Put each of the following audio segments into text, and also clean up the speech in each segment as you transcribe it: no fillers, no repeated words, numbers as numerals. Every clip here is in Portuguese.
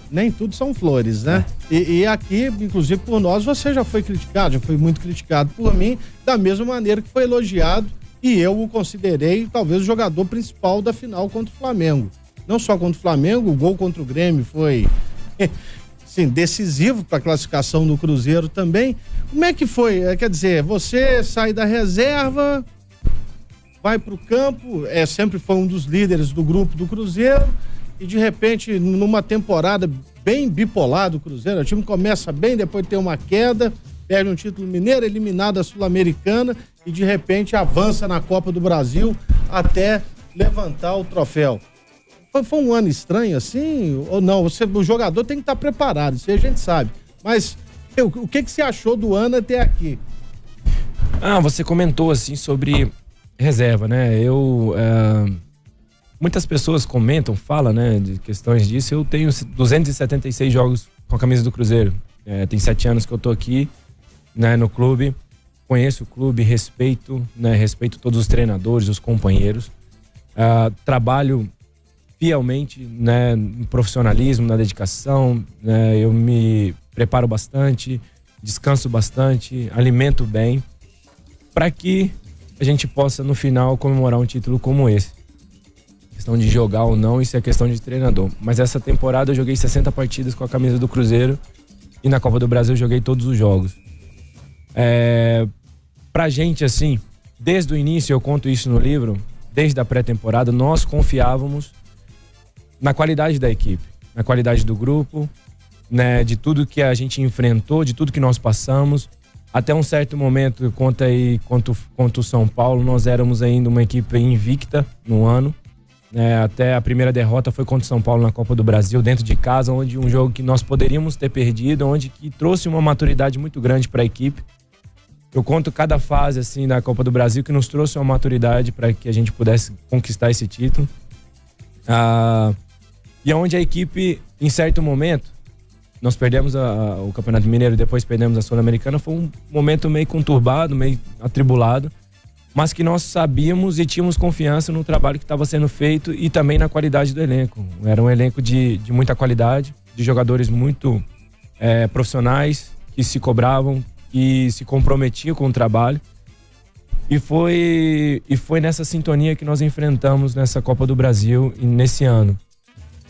Nem tudo são flores, né? E aqui, inclusive por nós, você já foi criticado, já foi muito criticado por mim, da mesma maneira que foi elogiado, e eu o considerei talvez o jogador principal da final contra o Flamengo. Não só contra o Flamengo, o gol contra o Grêmio foi sim, decisivo para a classificação do Cruzeiro também. Como é que foi? Quer dizer, você sai da reserva, vai para o campo, sempre foi um dos líderes do grupo do Cruzeiro, e de repente, numa temporada bem bipolar do Cruzeiro, o time começa bem, depois tem uma queda, perde um título mineiro, eliminado a Sul-Americana e de repente avança na Copa do Brasil até levantar o troféu. Foi um ano estranho assim ou não? O jogador tem que estar preparado, isso aí a gente sabe. Mas o que você achou do ano até aqui? Você comentou assim sobre reserva, né? Muitas pessoas comentam, falam, né, de questões disso. Eu tenho 276 jogos com a camisa do Cruzeiro. Tem 7 anos que eu tô aqui, né, no clube. Conheço o clube, respeito todos os treinadores, os companheiros. Trabalho fielmente, né, no profissionalismo, na dedicação. Né, eu me preparo bastante, descanso bastante, alimento bem, para que a gente possa, no final, comemorar um título como esse. Questão de jogar ou não, isso é questão de treinador. Mas essa temporada eu joguei 60 partidas com a camisa do Cruzeiro e na Copa do Brasil eu joguei todos os jogos. Pra gente, assim, desde o início, eu conto isso no livro, desde a pré-temporada, nós confiávamos na qualidade da equipe, na qualidade do grupo, né, de tudo que a gente enfrentou, de tudo que nós passamos. Até um certo momento, contra o São Paulo, nós éramos ainda uma equipe invicta no ano. Até a primeira derrota foi contra o São Paulo na Copa do Brasil, dentro de casa, onde um jogo que nós poderíamos ter perdido, onde que trouxe uma maturidade muito grande para a equipe. Eu conto cada fase assim da Copa do Brasil que nos trouxe uma maturidade para que a gente pudesse conquistar esse título. E onde a equipe, em certo momento, nós perdemos o Campeonato Mineiro e depois perdemos a Sul-Americana, foi um momento meio conturbado, meio atribulado, mas que nós sabíamos e tínhamos confiança no trabalho que estava sendo feito e também na qualidade do elenco. Era um elenco de muita qualidade, de jogadores muito profissionais, que se cobravam, que se comprometiam com o trabalho. E foi nessa sintonia que nós enfrentamos nessa Copa do Brasil e nesse ano.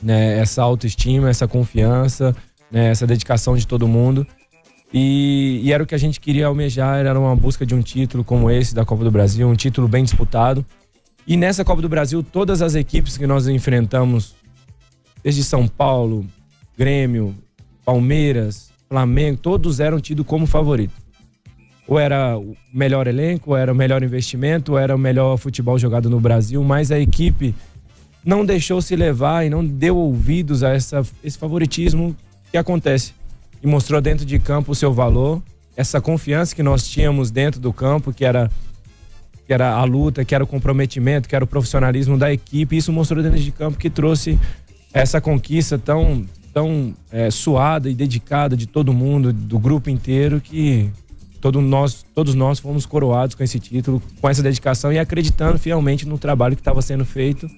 Né? Essa autoestima, essa confiança, né? Essa dedicação de todo mundo. E era o que a gente queria almejar, era uma busca de um título como esse da Copa do Brasil, um título bem disputado. E nessa Copa do Brasil, todas as equipes que nós enfrentamos, desde São Paulo, Grêmio, Palmeiras, Flamengo, todos eram tidos como favorito. Ou era o melhor elenco, ou era o melhor investimento, ou era o melhor futebol jogado no Brasil, mas a equipe não deixou se levar e não deu ouvidos a esse favoritismo que acontece. E mostrou dentro de campo o seu valor, essa confiança que nós tínhamos dentro do campo, que era a luta, que era o comprometimento, que era o profissionalismo da equipe. Isso mostrou dentro de campo que trouxe essa conquista tão suada e dedicada de todo mundo, do grupo inteiro, que todos nós fomos coroados com esse título, com essa dedicação e acreditando fielmente no trabalho que estava sendo feito,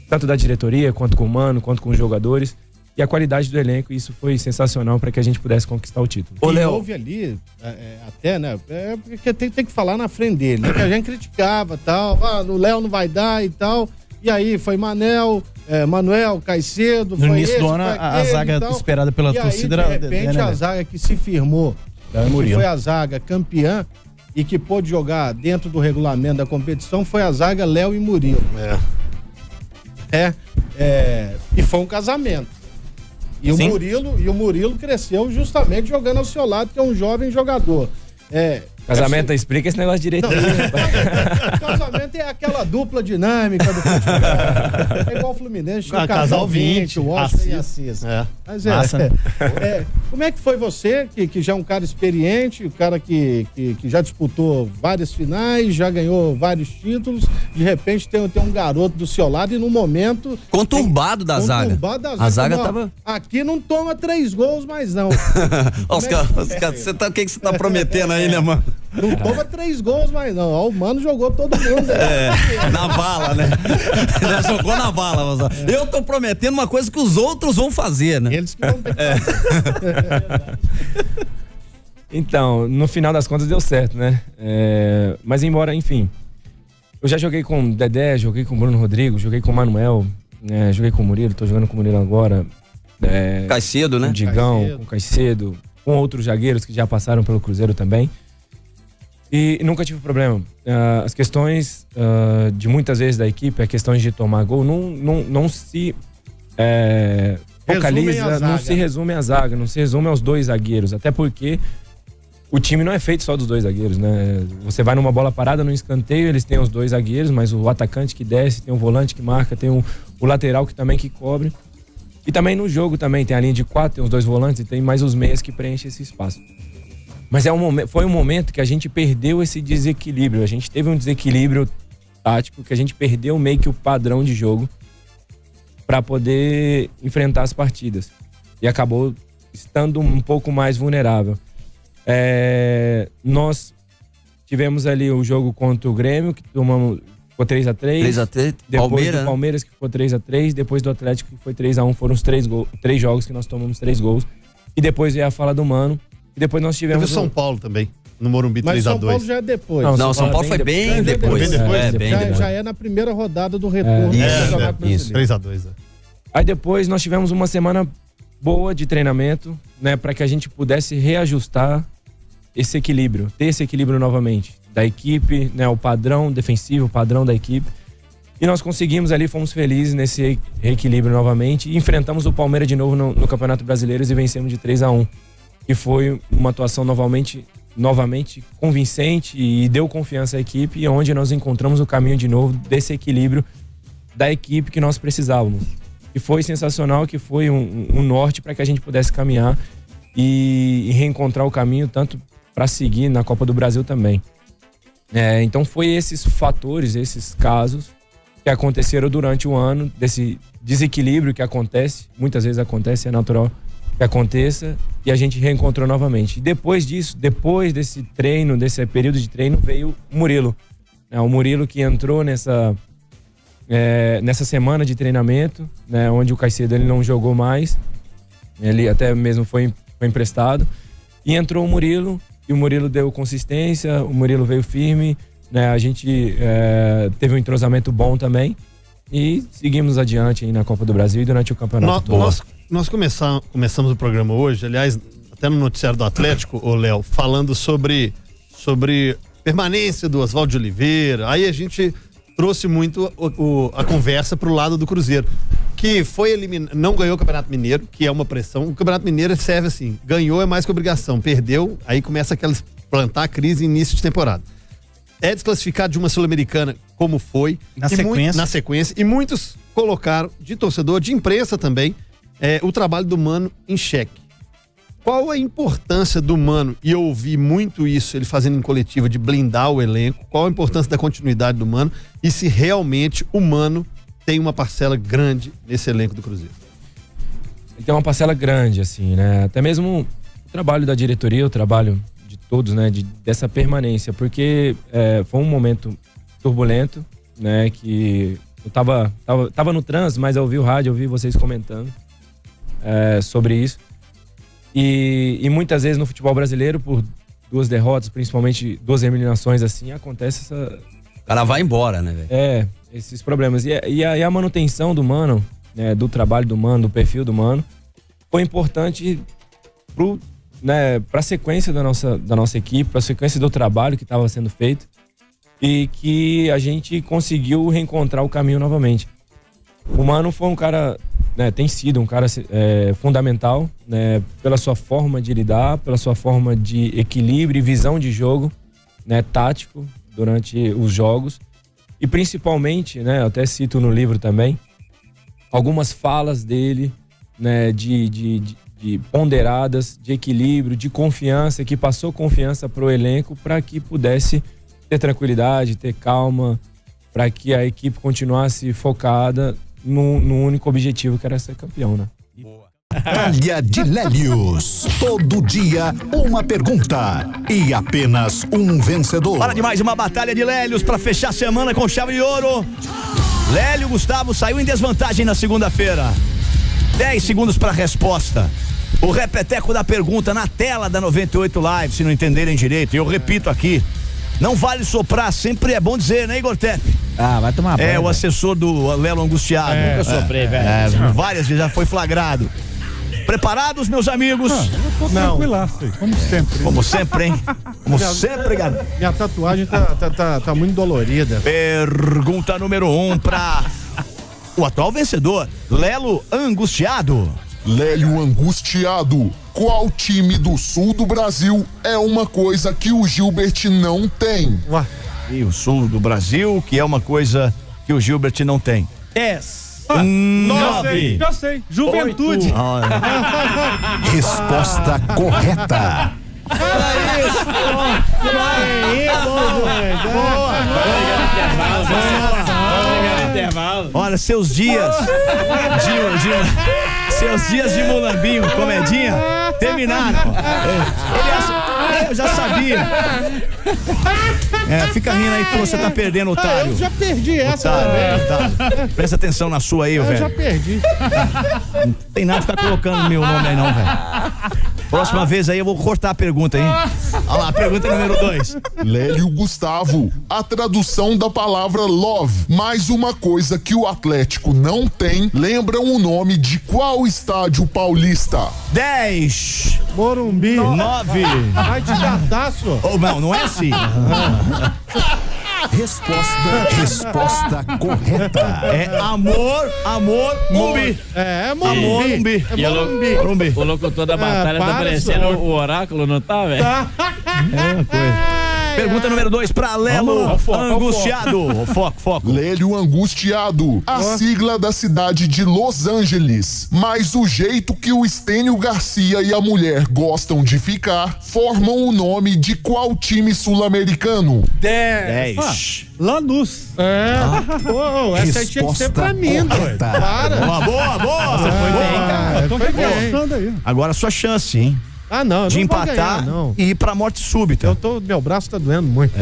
tanto da diretoria, quanto com o Mano, quanto com os jogadores. E a qualidade do elenco, isso foi sensacional para que a gente pudesse conquistar o título. E houve ali, até, né? Porque tem que falar na frente dele, né? Que a gente criticava tal, o Léo não vai dar e tal. E aí foi Manuel, Caicedo. No início do ano, a zaga esperada pela torcida era. De repente, a zaga que se firmou, que foi a zaga campeã e que pôde jogar dentro do regulamento da competição, foi a zaga Léo e Murilo. E foi um casamento. E o Murilo cresceu justamente jogando ao seu lado, que é um jovem jogador. Casamento explica esse negócio direito. Casamento é aquela dupla dinâmica do futebol. É igual o Fluminense, o casal 20, o Washington e Assis. Mas como é que foi você, que já é um cara experiente, um cara que já disputou várias finais, já ganhou vários títulos, de repente tem um garoto do seu lado e no momento... Conturbado da zaga. A zaga tava... Aqui não toma 3 gols mais não. O que você tá prometendo aí, né, mano? Não toma 3 gols mais não. Ó, o Mano jogou todo mundo. Na bala, né? Jogou na bala. Eu tô prometendo uma coisa que os outros vão fazer, né? Eles que vão ter que fazer. Então, no final das contas deu certo, né? Mas embora, enfim, eu já joguei com o Dedé, joguei com o Bruno Rodrigo, joguei com o Manuel, joguei com o Murilo, tô jogando com o Murilo agora. Caicedo, né? Com o Digão, com o Caicedo, com outros zagueiros que já passaram pelo Cruzeiro também. E nunca tive problema. As questões de muitas vezes da equipe, as questões de tomar gol, não se focaliza, não se resume à zaga, não se resume aos 2 zagueiros. Até porque o time não é feito só dos 2 zagueiros, né? Você vai numa bola parada, no escanteio, eles têm os 2 zagueiros, mas o atacante que desce, tem o volante que marca, tem o lateral que também que cobre. E também no jogo também tem a linha de 4, tem os 2 volantes e tem mais os meias que preenchem esse espaço. Mas foi um momento que a gente perdeu esse desequilíbrio. A gente teve um desequilíbrio tático, que a gente perdeu meio que o padrão de jogo para poder enfrentar as partidas. E acabou estando um pouco mais vulnerável. Nós tivemos ali o jogo contra o Grêmio, que tomamos, ficou 3-3. 3-3, depois do Palmeiras, que ficou 3-3. Depois do Atlético, que foi 3-1. Foram os 3 jogos que nós tomamos 3 gols. E depois veio a fala do Mano. E depois nós tivemos... Teve o São Paulo também, no Morumbi 3-2. Mas São Paulo já é depois. Não, São Paulo foi bem depois. Já é na primeira rodada do retorno. Isso, 3-2. Aí depois nós tivemos uma semana boa de treinamento, né? Para que a gente pudesse reajustar esse equilíbrio, ter esse equilíbrio novamente. Da equipe, né? O padrão defensivo, o padrão da equipe. E nós conseguimos ali, fomos felizes nesse reequilíbrio novamente. E enfrentamos o Palmeiras de novo no Campeonato Brasileiro e vencemos de 3-1. Que foi uma atuação novamente convincente e deu confiança à equipe, e onde nós encontramos o caminho de novo desse equilíbrio da equipe que nós precisávamos. E foi sensacional, que foi um norte para que a gente pudesse caminhar e reencontrar o caminho tanto para seguir na Copa do Brasil também. Então foi esses fatores, esses casos que aconteceram durante o ano, desse desequilíbrio que acontece, muitas vezes acontece, é natural que aconteça, e a gente reencontrou novamente. E depois disso, depois desse treino, desse período de treino, veio o Murilo. O Murilo que entrou nessa semana de treinamento, né, onde o Caicedo ele não jogou mais, ele até mesmo foi emprestado, e entrou o Murilo, e o Murilo deu consistência, o Murilo veio firme, né, a gente teve um entrosamento bom também, e seguimos adiante aí na Copa do Brasil e durante o campeonato. Nós começamos o programa hoje, aliás, até no noticiário do Atlético, ô Léo, falando sobre permanência do Oswaldo de Oliveira. Aí a gente trouxe muito a conversa pro lado do Cruzeiro, que foi eliminado, não ganhou o Campeonato Mineiro, que é uma pressão. O Campeonato Mineiro serve assim, ganhou é mais que obrigação, perdeu, aí começa aquela plantar a crise início de temporada. É desclassificado de uma Sul-Americana, como foi. Na sequência. E muitos colocaram, de torcedor, de imprensa também, o trabalho do Mano em xeque. Qual a importância do Mano, e eu ouvi muito isso, ele fazendo em coletiva, de blindar o elenco, qual a importância da continuidade do Mano, e se realmente o Mano tem uma parcela grande nesse elenco do Cruzeiro? Ele tem uma parcela grande, assim, né? Até mesmo o trabalho da diretoria, o trabalho de todos, né? Dessa permanência, porque foi um momento turbulento, né? Que eu tava no trânsito, mas eu ouvi o rádio, eu ouvi vocês comentando sobre isso. E muitas vezes no futebol brasileiro, por 2 derrotas, principalmente 2 eliminações, assim, acontece essa... O cara vai embora, né, velho? Esses problemas. E a manutenção do Mano, né, do trabalho do Mano, do perfil do Mano, foi importante pra sequência da nossa equipe, pra sequência do trabalho que estava sendo feito, e que a gente conseguiu reencontrar o caminho novamente. O Mano foi um cara, né, tem sido um cara fundamental, né, pela sua forma de lidar, pela sua forma de equilíbrio e visão de jogo, né, tático durante os jogos, e principalmente, né, eu até cito no livro também, algumas falas dele, né, de ponderadas, de equilíbrio, de confiança, que passou confiança pro elenco para que pudesse ter tranquilidade, ter calma, para que a equipe continuasse focada no único objetivo, que era ser campeão, né? Batalha de Lélios. Todo dia uma pergunta e apenas um vencedor. Para de mais uma batalha de Lélios para fechar a semana com chave de ouro. Lélio Gustavo saiu em desvantagem na segunda-feira. 10 segundos para a resposta. O repeteco da pergunta na tela da 98 Live, se não entenderem direito. Eu repito aqui. Não vale soprar, sempre é bom dizer, né, Igor Tepe? Vai tomar banho. O assessor do Lelo Angustiado. Nunca soprei, velho. Várias vezes já foi flagrado. Preparados, meus amigos? Eu tô tranquilaço, como sempre. Como sempre, hein? Como sempre, galera. Minha tatuagem tá muito dolorida. Pergunta número 1 para o atual vencedor, Lelo Angustiado. Lélio Angustiado, qual time do sul do Brasil é uma coisa que o Gilbert não tem? E o sul do Brasil, que é uma coisa que o Gilbert não tem. 10. 9. Já sei. Juventude. Resposta correta. Olha, seus dias de mulambinho, comedinha, terminaram. Eu já sabia. Fica rindo aí que você tá perdendo, otário. Eu já perdi essa, otário. Presta atenção na sua aí, velho. Eu já perdi. Não tem nada de ficar colocando meu nome aí não, velho. Próxima vez aí eu vou cortar a pergunta, hein? Olha lá, pergunta número 2. Lélio Gustavo, a tradução da palavra love, mais uma coisa que o Atlético não tem, lembram o nome de qual estádio paulista? 10. Morumbi. 9. Vai te gataço. Não é assim. Resposta correta. É amor, Mumbi. Morumbi. Amor, Mumbi. Morumbi. O locutor da batalha tá parecendo o oráculo, não tá, velho? É uma coisa. Pergunta número 2 pra Lelo Angustiado. Foco. Lélio Angustiado, a sigla da cidade de Los Angeles, mas o jeito que o Estênio Garcia e a mulher gostam de ficar formam o nome de qual time sul-americano? 10. Lanús. Essa aí tinha que ser pra mim, doido. Para. Boa. Você foi bem, cara. Tô reforçando aí. Agora a sua chance, hein? Não. De empatar e ir pra morte súbita. Meu braço tá doendo muito.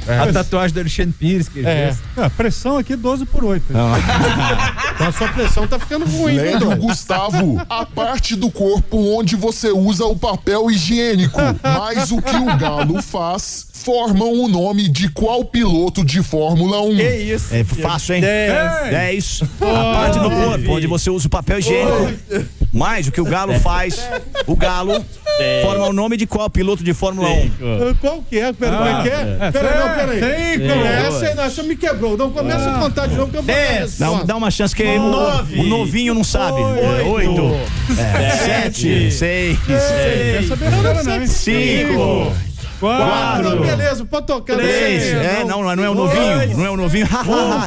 A tatuagem do Alexandre Pires que ele fez. Pressão aqui 12/8. Então a sua pressão tá ficando ruim, hein, Lélio doido? Gustavo, a parte do corpo onde você usa o papel higiênico, mas o que o Galo faz, formam o nome de qual piloto de Fórmula 1? Que isso? É fácil, hein? 10. A parte do corpo onde você usa o papel higiênico, mais o que o Galo faz, o Galo forma o nome de qual piloto de Fórmula 1? Qual que é? Peraí. Essa me quebrou. Não começa a contar de novo que eu vou. 10. Dá uma chance que o novinho não sabe. 8. 7. 6. 5. 4. Beleza, pode tocar. 3. Não é o novinho. Não é o novinho. Falou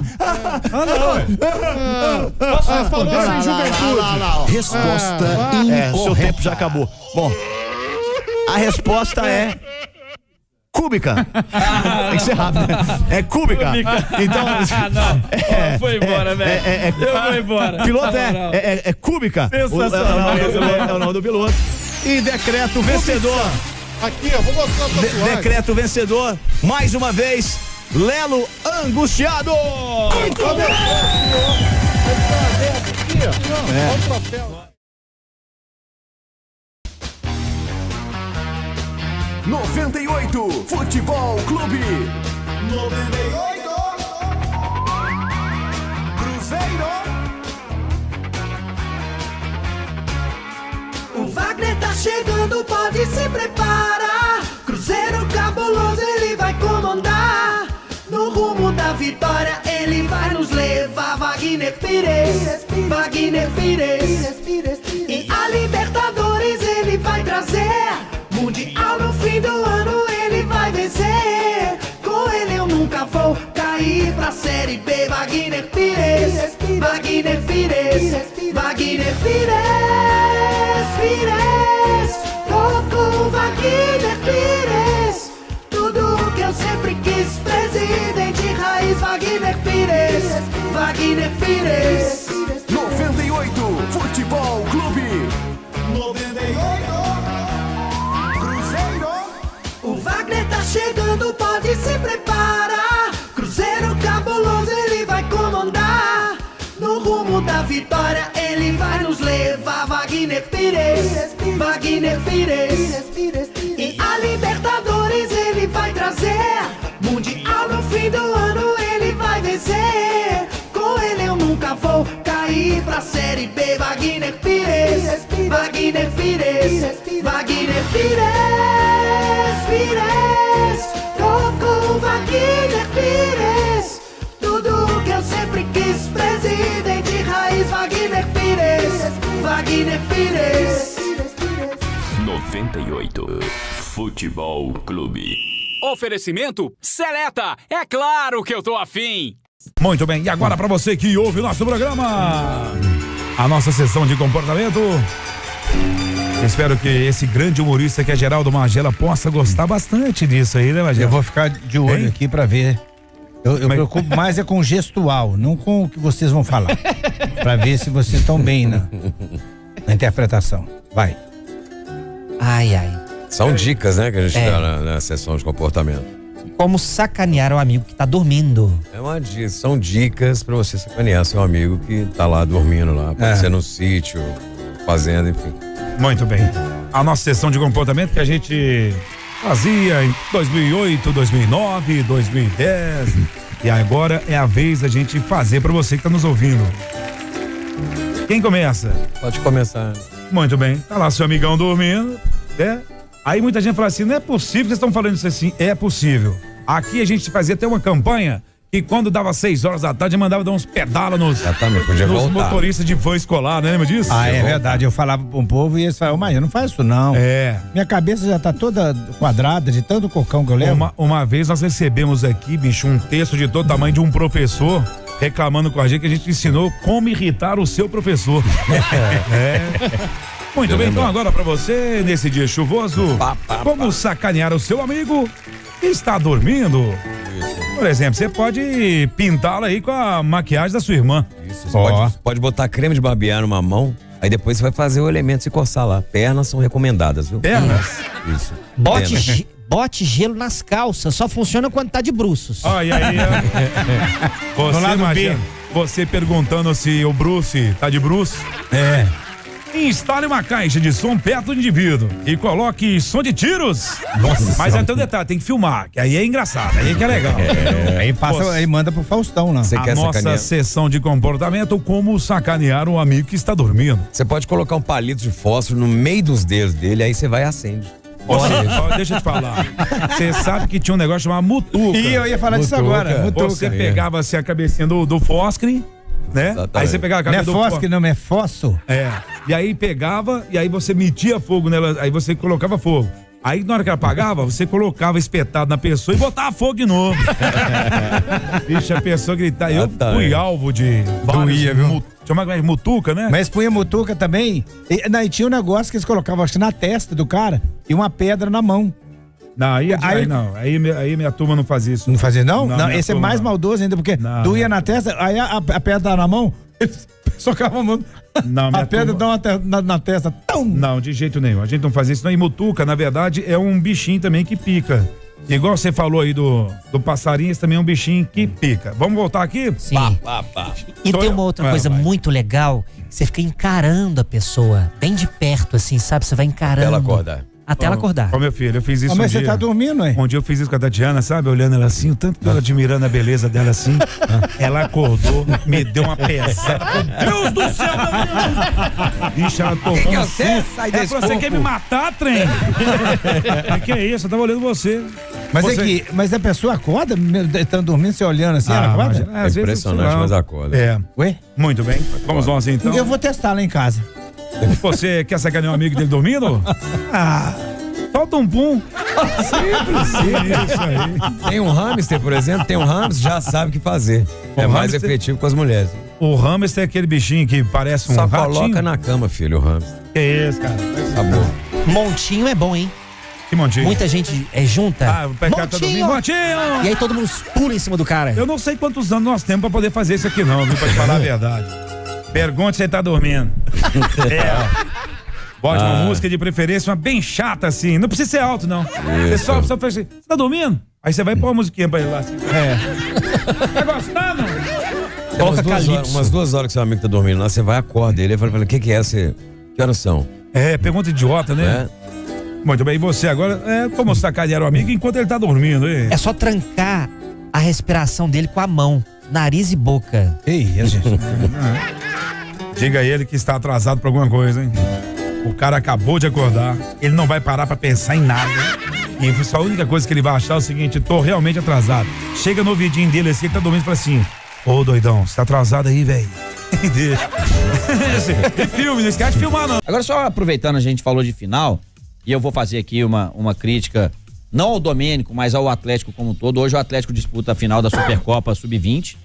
sem juventude. Resposta incorreta. Seu tempo já acabou. Bom, a resposta é cúbica. Tem que ser rápido, né? É cúbica. Então, não. Foi embora, velho. Eu vou embora. Piloto é cúbica. Sensacional. É o nome do piloto. E decreto vencedor. Aqui, eu vou mostrar a tatuagem. Decreto vencedor. Mais uma vez, Lelo Angustiado. Muito bem. Olha o troféu. 98 Futebol Clube. 98 Cruzeiro. O Wagner tá chegando, pode se preparar. Cruzeiro cabuloso, ele vai comandar. No rumo da vitória, ele vai nos levar. Wagner Pires, Wagner Pires. E a Libertadores ele vai trazer. Mundial no fim do ano ele vai vencer. Com ele eu nunca vou cair pra Série B. Wagner Pires, Wagner Pires, Wagner Pires, Pires. Tô com Wagner Pires. Tudo o que eu sempre quis, presidente raiz. Wagner Pires, Wagner Pires. 98 Futebol Clube. rumo da vitória ele vai nos levar. Wagner Pires, Wagner Pires. E a Libertadores ele vai trazer. Mundial no fim do ano ele vai vencer. Com ele eu nunca vou cair pra Série B. Wagner Pires, Wagner Pires, Wagner Pires, Pires. Tô com Wagner Pires. Tudo que eu sempre quis, presidente raiz. Wagner Pires, Wagner Pires. 98 Futebol Clube. Oferecimento Seleta. É claro que eu tô afim. Muito bem, e agora pra você que ouve o nosso programa, a nossa sessão de comportamento. Espero que esse grande humorista que é Geraldo Magela possa gostar bastante disso aí, né, Magela? Eu vou ficar de olho aqui pra ver. Eu preocupo mais é com o gestual, não com o que vocês vão falar. Pra ver se vocês estão bem na interpretação. Vai. Ai, ai. São dicas, né, que a gente dá na sessão de comportamento. Como sacanear o amigo que tá dormindo. São dicas pra você sacanear seu amigo que tá lá dormindo lá. Pode ser no sítio, fazenda, enfim. Muito bem. A nossa sessão de comportamento que a gente fazia em 2008, 2009, 2010. E agora é a vez da gente fazer pra você que tá nos ouvindo. Quem começa? Pode começar. Muito bem. Tá lá seu amigão dormindo, né? Aí muita gente fala assim, não é possível que vocês estão falando isso assim. É possível. Aqui a gente fazia até uma campanha que quando dava 6 horas da tarde mandava dar uns pedalos nos motoristas de van escolar, né? Lembra disso? Ah, é verdade. Eu falava para um povo e eles falavam, mas eu não faço isso não. É. Minha cabeça já tá toda quadrada de tanto cocão que eu levo. Uma vez nós recebemos aqui, bicho, um texto de todo tamanho de um professor reclamando com a gente que a gente ensinou como irritar o seu professor. Muito bem, então agora pra você, nesse dia chuvoso, como sacanear o seu amigo que está dormindo. Por exemplo, você pode pintá-la aí com a maquiagem da sua irmã. Isso, você pode botar creme de barbear numa mão, aí depois você vai fazer o elemento se coçar lá. Pernas são recomendadas, viu? Pernas? Isso. Bote gelo nas calças, só funciona quando tá de bruços. E aí, você imagina, você perguntando se o Bruce tá de Bruce. Instale uma caixa de som perto do indivíduo e coloque som de tiros. Nossa. Mas tem um detalhe, tem que filmar, que aí é engraçado, aí que é legal. Aí passa, aí manda pro Faustão lá. A nossa sessão de comportamento, como sacanear um amigo que está dormindo. Você pode colocar um palito de fósforo no meio dos dedos dele, aí você vai e acende. Deixa eu te falar. Você sabe que tinha um negócio chamado mutuca. E eu ia falar disso agora. Você pegava assim, a cabecinha do fósforo, né? Exatamente. Aí você pegava a cabeça não é fósforo, não, é fósforo. E aí pegava, e aí você metia fogo nela, aí você colocava fogo. Aí na hora que ela apagava, você colocava espetado na pessoa e botava fogo de novo. Bicho, a pessoa gritar. Eu fui alvo de vários chamava mutuca, né? Mas punha mutuca também. E tinha um negócio que eles colocavam, acho que na testa do cara e uma pedra na mão. Não, aí minha turma não fazia isso. Não fazia, não? Não, esse turma, é mais maldoso ainda, porque doía na testa, aí a pedra na mão, eles socavam a mão. Não, a pedra dá na testa. Tum! Não, de jeito nenhum. A gente não fazia isso. Não. E mutuca, na verdade, é um bichinho também que pica. Igual você falou aí do passarinho, esse também é um bichinho que pica. Vamos voltar aqui? Sim. E tem uma outra coisa muito legal, você fica encarando a pessoa bem de perto, assim, sabe? Você vai encarando. Até ela acordar. Até ela acordar. Ó, meu filho, eu fiz isso mas um dia. Mas você tá dormindo, hein? Um dia eu fiz isso com a Tatiana, sabe? Olhando ela assim, o tanto que ela admirando a beleza dela assim. Ela acordou, me deu uma pesada. Deus do céu, bicho, ela tomou um susto. Ela falou, você quer me matar, trem? Que é isso? Eu tava olhando você. Mas a pessoa acorda, estando dormindo, você olhando assim, ela acorda? É impressionante, mas acorda. Ué? Muito bem. Vamos nós então. Eu vou testar lá em casa. Você quer sacanear um amigo dele dormindo? Solta um pum. Simples. Isso aí. Tem um hamster, por exemplo, já sabe o que fazer. É mais efetivo com as mulheres. O hamster é aquele bichinho que parece um ratinho. Só coloca na cama, filho, o hamster. Que isso, cara? Sabor. Montinho é bom, hein? Que montinho? Muita gente junta. O pecado tá dormindo. Montinho! E aí todo mundo pula em cima do cara. Eu não sei quantos anos nós temos pra poder fazer isso aqui não, viu? Pra te falar a verdade. Pergunte se você tá dormindo. Bote uma música de preferência, uma bem chata assim. Não precisa ser alto, não. Você só faz assim, você tá dormindo? Aí você vai pôr uma musiquinha pra ele lá assim. Tá gostando? Umas 2 horas que seu amigo tá dormindo lá, você vai, acorda ele, fala, o que é essa? Que horas são? Pergunta idiota, né? Muito bem, e você agora, como sacanear o amigo enquanto ele tá dormindo, hein? É só trancar a respiração dele com a mão, nariz e boca. Gente. Diga a ele que está atrasado pra alguma coisa, hein? O cara acabou de acordar, ele não vai parar pra pensar em nada. E só a única coisa que ele vai achar é o seguinte: tô realmente atrasado. Chega no ouvidinho dele assim, ele tá dormindo e fala assim: ô doidão, você tá atrasado aí, velho? Deixa. E filme, não esquece de filmar, não. Agora, só aproveitando, a gente falou de final, e eu vou fazer aqui uma crítica, não ao Domênico, mas ao Atlético como um todo. Hoje o Atlético disputa a final da Supercopa Sub-20,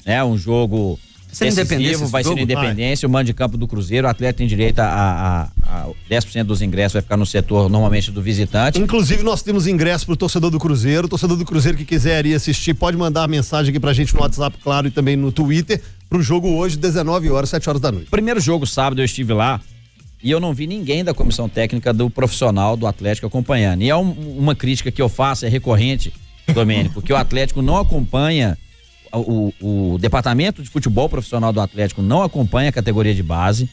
né? Um jogo decisivo, vai ser na Independência, o mando de campo do Cruzeiro. O Atlético tem direito a 10% dos ingressos, vai ficar no setor normalmente do visitante. Inclusive nós temos ingresso pro torcedor do Cruzeiro. O torcedor do Cruzeiro que quiser ir assistir, pode mandar a mensagem aqui pra gente no WhatsApp, claro, e também no Twitter, pro jogo hoje, 19 horas, 7 horas da noite. Primeiro jogo, sábado, eu estive lá e eu não vi ninguém da comissão técnica do profissional do Atlético acompanhando. E é uma crítica que eu faço, é recorrente, Domênico, que o Atlético não acompanha, o departamento de futebol profissional do Atlético não acompanha a categoria de base.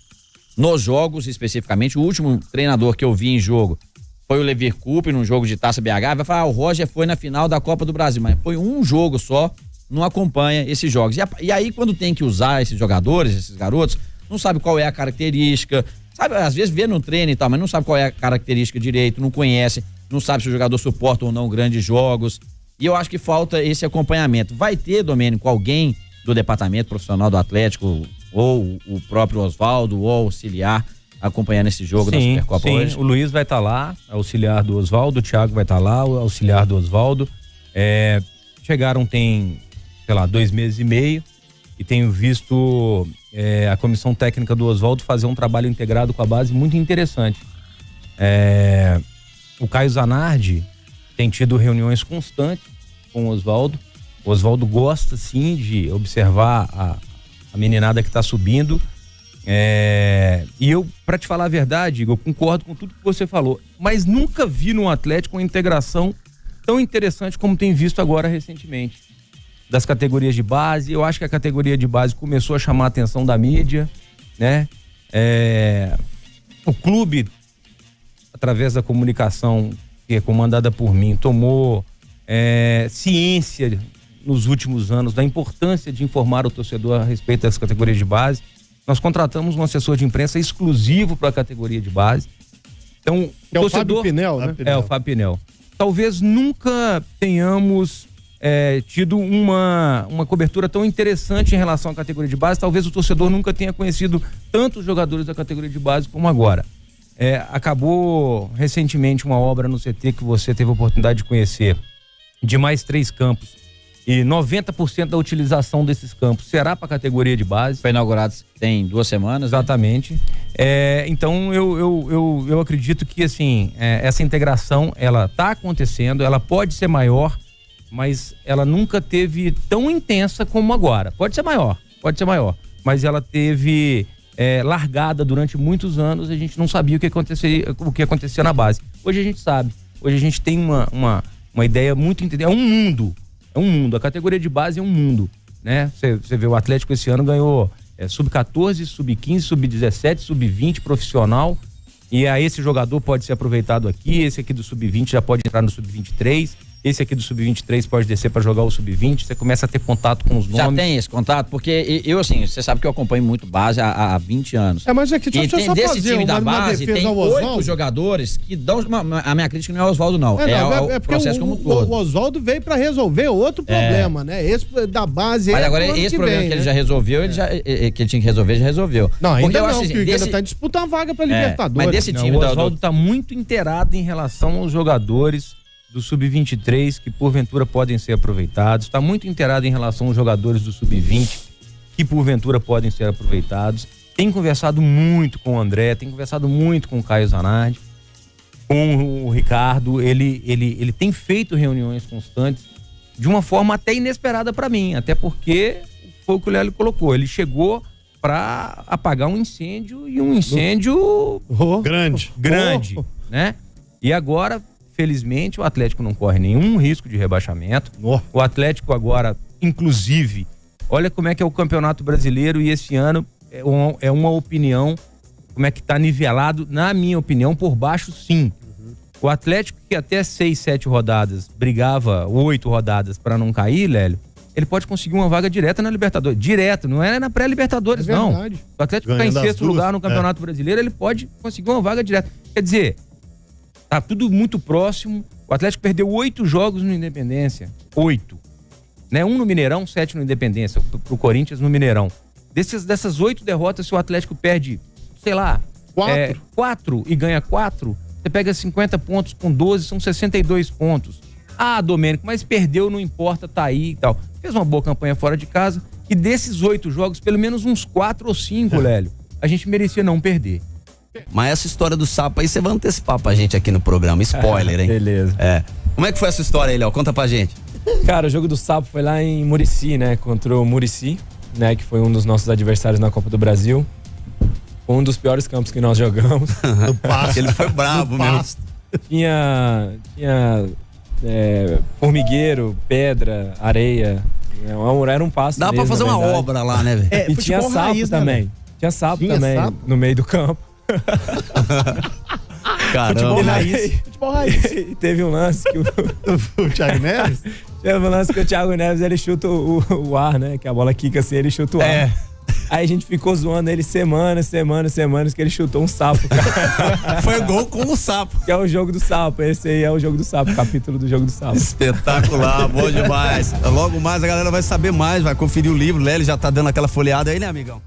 Nos jogos, especificamente, o último treinador que eu vi em jogo foi o Levir Coupe, num jogo de Taça BH. Vai falar, o Roger foi na final da Copa do Brasil, mas foi um jogo só, não acompanha esses jogos. E aí, quando tem que usar esses jogadores, esses garotos, não sabe qual é a característica, sabe, às vezes vê no treino e tal, mas não sabe qual é a característica direito, não conhece, não sabe se o jogador suporta ou não grandes jogos. E eu acho que falta esse acompanhamento. Vai ter, Domênico, alguém do departamento profissional do Atlético, ou o próprio Oswaldo, ou auxiliar, acompanhando esse jogo da Supercopa hoje? O Luiz vai estar lá, auxiliar do Oswaldo, o Thiago vai estar lá, o auxiliar do Oswaldo. Chegaram tem, 2 meses e meio, e tenho visto a comissão técnica do Oswaldo fazer um trabalho integrado com a base muito interessante. O Caio Zanardi tem tido reuniões constantes com o Oswaldo. O Oswaldo gosta, sim, de observar a meninada que está subindo. E eu, para te falar a verdade, eu concordo com tudo que você falou, mas nunca vi no Atlético uma integração tão interessante como tem visto agora recentemente. Das categorias de base, eu acho que a categoria de base começou a chamar a atenção da mídia, né? O clube, através da comunicação que é comandada por mim, tomou ciência nos últimos anos da importância de informar o torcedor a respeito das categorias de base. Nós contratamos um assessor de imprensa exclusivo para a categoria de base. Então, o torcedor, Fábio Pinel, né? O Fábio Pinel. Talvez nunca tenhamos tido uma cobertura tão interessante em relação à categoria de base. Talvez o torcedor nunca tenha conhecido tantos jogadores da categoria de base como agora. Acabou recentemente uma obra no CT que você teve a oportunidade de conhecer, de mais 3 campos, e 90% da utilização desses campos será para a categoria de base. Foi inaugurado tem 2 semanas. Exatamente. Então eu acredito que assim, essa integração, ela está acontecendo, ela pode ser maior, mas ela nunca teve tão intensa como agora. Pode ser maior, mas ela teve largada durante muitos anos. A gente não sabia o que acontecia na base. Hoje a gente sabe. Hoje a gente tem uma ideia muito entendida. É um mundo. A categoria de base é um mundo, né? Você vê, o Atlético esse ano ganhou sub-14, sub-15, sub-17, sub-20 profissional. E aí esse jogador pode ser aproveitado aqui. Esse aqui do sub-20 já pode entrar no sub-23. Esse aqui do sub-23 pode descer para jogar o sub-20. Você começa a ter contato com os nomes. Já tem esse contato? Porque eu, assim, você sabe que eu acompanho muito base há 20 anos. Mas aqui deixa eu só desse fazer time da base, tem 8 jogadores que dão... A minha crítica não é o Oswaldo, não. É o processo como um todo. O Oswaldo veio para resolver outro problema, né? Esse da base... Mas agora, esse problema que ele já resolveu, que ele tinha que resolver, já resolveu. Não, ainda não, porque ele ainda tá disputando uma vaga para Libertadores. Mas desse time... O Oswaldo tá muito inteirado em relação aos jogadores do sub-23 que porventura podem ser aproveitados, está muito inteirado em relação aos jogadores do sub-20 que porventura podem ser aproveitados. Tem conversado muito com o André, tem conversado muito com o Caio Zanardi, com o Ricardo. Ele tem feito reuniões constantes de uma forma até inesperada para mim, até porque foi o que o Lélio colocou, ele chegou para apagar um incêndio, e um incêndio grande, né? E agora, felizmente, o Atlético não corre nenhum risco de rebaixamento. O Atlético agora, inclusive, Olha como é que é o Campeonato Brasileiro e esse ano é uma opinião, como é que tá nivelado, na minha opinião, por baixo sim. O Atlético, que até 6, 7 rodadas brigava, 8 rodadas para não cair, Lélio, ele pode conseguir uma vaga direta na Libertadores. Direto, não é na pré-Libertadores, não. O Atlético ficar em sexto lugar no Campeonato Brasileiro, ele pode conseguir uma vaga direta. Quer dizer, tá tudo muito próximo. O Atlético perdeu 8 jogos no Independência. 8. Né? 1 no Mineirão, 7 no Independência. Pro Corinthians no Mineirão. Dessas 8 derrotas, se o Atlético perde, sei lá, 4 e ganha 4, você pega 50 pontos com 12, são 62 pontos. Ah, Domênico, mas perdeu, não importa, tá aí e tal. Fez uma boa campanha fora de casa e desses 8 jogos, pelo menos uns 4 ou 5, Lélio, a gente merecia não perder. Mas essa história do sapo aí, você vai antecipar pra gente aqui no programa. Spoiler, hein? Beleza. Como é que foi essa história aí, Léo? Conta pra gente. Cara, o jogo do sapo foi lá em Muricy, né? Contra o Muricy, né? Que foi um dos nossos adversários na Copa do Brasil. Foi um dos piores campos que nós jogamos. No pasto. Ele foi bravo mesmo. Tinha formigueiro, pedra, areia. Era um pasto. Dá pra fazer uma obra lá, né, velho? E tinha sapo raiz, também. Né, tinha sapo também no meio do campo. Caramba. Futebol raiz. E teve um lance que o Thiago Neves? Teve um lance que o Thiago Neves, ele chuta o ar, né? Que a bola quica assim, ele chuta o ar. Aí a gente ficou zoando ele semanas, que ele chutou um sapo, cara. Foi gol com o sapo. Que é o jogo do sapo, esse aí é o jogo do sapo, o capítulo do jogo do sapo. Espetacular, bom demais. Logo mais a galera vai saber mais, vai conferir o livro. Lélio já tá dando aquela folheada aí, né, amigão?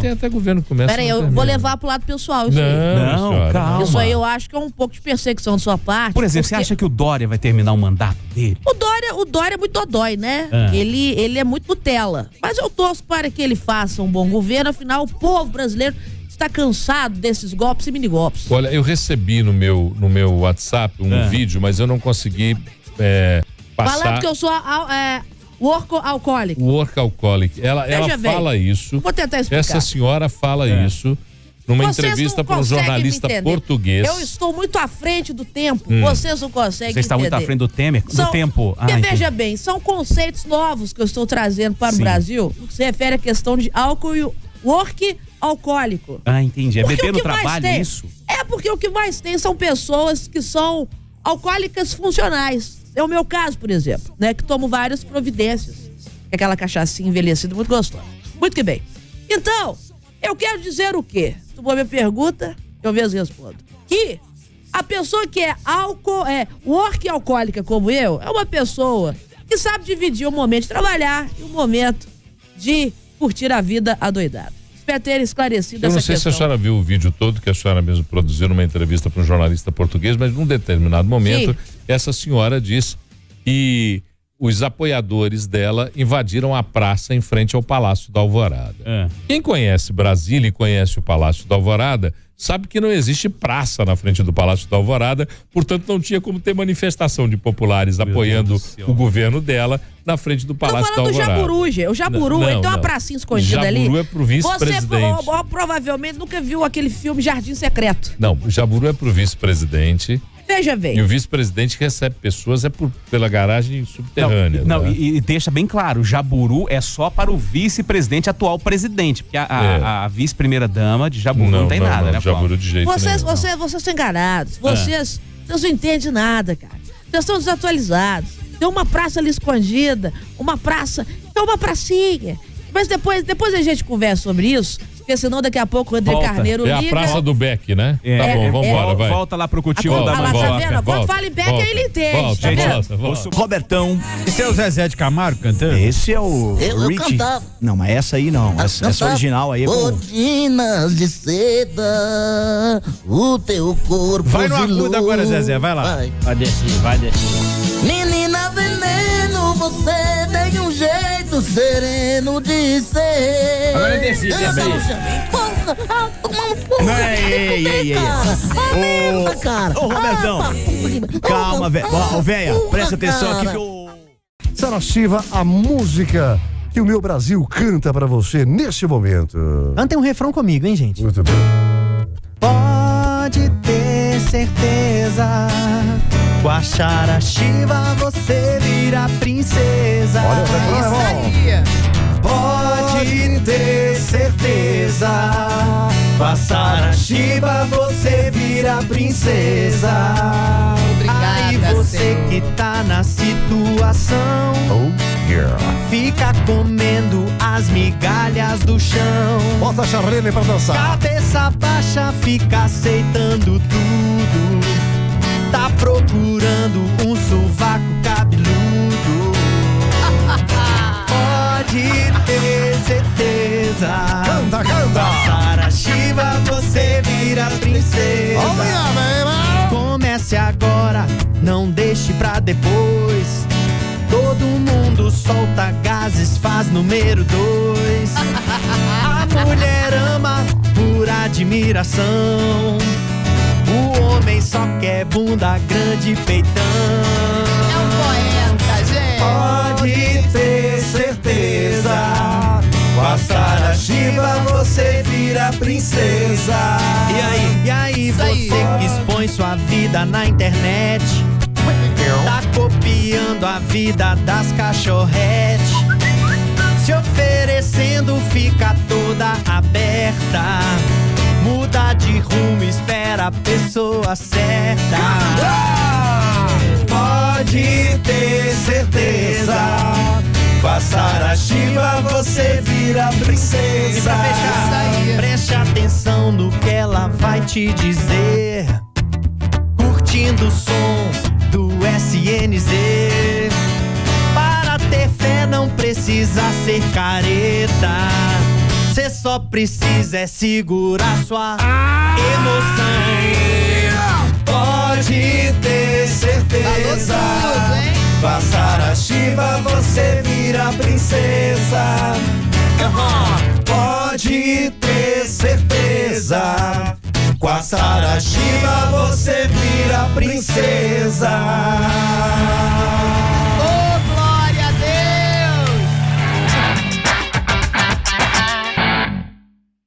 Tem até governo que começa. Peraí, eu vou levar pro lado pessoal isso aí. Calma. Isso aí eu acho que é um pouco de perseguição de sua parte. Por exemplo, você acha que o Dória vai terminar o mandato dele? O Dória é muito dodói, né? Ele é muito Nutella. Mas eu torço para que ele faça um bom governo, afinal o povo brasileiro está cansado desses golpes e minigolpes. Olha, eu recebi no meu WhatsApp um vídeo, mas eu não consegui passar. Falando que eu sou workaholic. Workaholic. Ela fala isso. Vou tentar explicar. Essa senhora fala isso numa entrevista para um jornalista português. Eu estou muito à frente do tempo. Vocês não conseguem entender. Você está muito à frente do tempo? Veja bem, são conceitos novos que eu estou trazendo para o Brasil, no que se refere à questão de álcool e work alcoólico. Entendi. É beber no trabalho, é isso? É porque o que mais tem são pessoas que são alcoólicas funcionais. É o meu caso, por exemplo, né? Que tomo várias providências. Aquela cachaçinha envelhecida muito gostosa. Muito que bem. Então, eu quero dizer o quê? Se tu for me pergunta, eu mesmo respondo. Que a pessoa que é work alcoólica como eu, é uma pessoa que sabe dividir o momento de trabalhar e o momento de curtir a vida adoidada. Espero ter esclarecido essa questão. Eu não sei se a senhora viu o vídeo todo que a senhora mesmo produziu numa entrevista para um jornalista português, mas num determinado momento, essa senhora diz que os apoiadores dela invadiram a praça em frente ao Palácio da Alvorada. Quem conhece Brasília e conhece o Palácio da Alvorada sabe que não existe praça na frente do Palácio da Alvorada, portanto não tinha como ter manifestação de populares apoiando o governo dela na frente do Palácio da Alvorada. Tô falando do Jaburu, o Jaburu, ele tem uma pracinha escondida ali. Jaburu é pro vice-presidente. Você provavelmente nunca viu aquele filme Jardim Secreto. Não, o Jaburu é pro vice-presidente. Veja bem. E o vice-presidente recebe pessoas pela garagem subterrânea. E deixa bem claro, o Jaburu é só para o vice-presidente, atual presidente, porque a vice-primeira dama de Jaburu não tem nada, né? Jaburu de jeito nenhum. Vocês estão enganados. Vocês não entendem nada, cara. Vocês estão desatualizados. Tem uma praça ali escondida, uma pracinha. Mas depois a gente conversa sobre isso. Porque senão daqui a pouco o André Carneiro liga. É a Praça do Beck, né? Tá bom, vambora, vai. Volta lá pro cultivo da mandioca. Quando fala em Beck, aí ele entende, tá vendo? Robertão. Esse é o Zezé de Camargo cantando? Esse é o Eu cantava. Não, mas essa aí não. Essa original aí é com... Cortinas de seda, o teu corpo vai no agudo agora, Zezé, vai lá. Vai descer. Menina veneno, você tem um jeito sereno de ser. Agora desci. Ô, Robertão. Calma, velho. Ô, véia, presta atenção aqui que eu... Sarasiva, a música que o meu Brasil canta pra você nesse momento. Cantem um refrão comigo, hein, gente? Muito bem. Pode ter certeza, com a Sarasiva você vira princesa. Olha, isso aí. Pode ter certeza, passar a Shiva você vira princesa. Aí você que tá na situação, fica comendo as migalhas do chão. Bota a Charlene pra dançar. Cabeça baixa, fica aceitando tudo. Tá procurando um sovaco cabeludo. Pode ter certeza, canta, canta. Passar a Shiva você vira princesa. Comece agora, não deixe pra depois. Todo mundo solta gases, faz número 2. A mulher ama por admiração. O homem só quer bunda grande, peitão. É um poeta, gente. Pode ter certeza, passar a Shiva você vira princesa. E aí você que expõe sua vida na internet, tá copiando a vida das cachorretes. Se oferecendo, fica toda aberta. Muda de rumo, espera a pessoa certa. Pode ter certeza, passar a Shiva você vira princesa. E pra fechar, preste atenção no que ela vai te dizer. Curtindo o som do SNZ. Para ter fé não precisa ser careta. Cê só precisa segurar sua emoção. Pode ter certeza, passar a Shiva você vira princesa. Pode ter certeza, passar a Shiva você vira princesa.